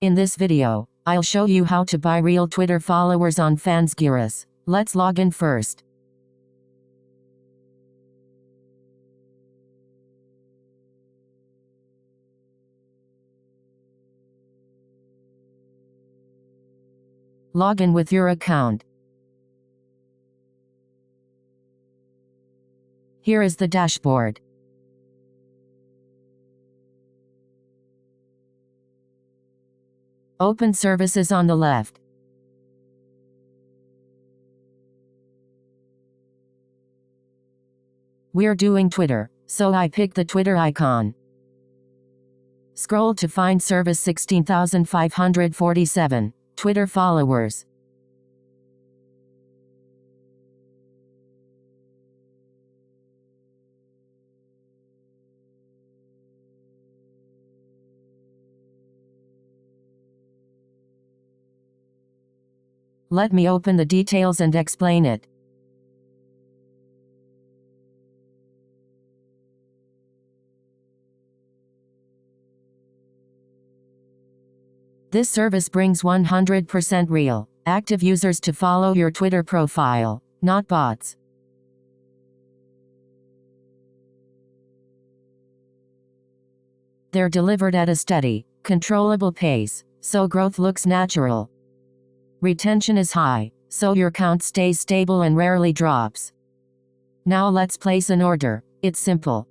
In this video, I'll show you how to buy real Twitter followers on Fansgurus. Let's log in first. Log in with your account. Here is the dashboard. Open services on the left. We're doing Twitter, so I pick the Twitter icon. Scroll to find service 16,547, Twitter followers. Let me open the details and explain it. This service brings 100% real, active users to follow your Twitter profile, not bots. They're delivered at a steady, controllable pace, so growth looks natural. Retention is high, so your count stays stable and rarely drops. Now let's place an order. It's simple.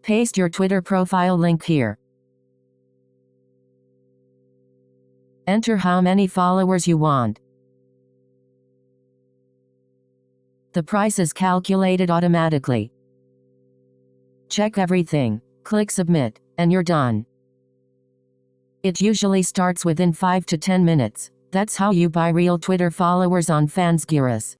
Paste your Twitter profile link here. Enter how many followers you want. The price is calculated automatically. Check everything, click submit, and you're done. It usually starts within 5 to 10 minutes. That's how you buy real Twitter followers on Fansgurus.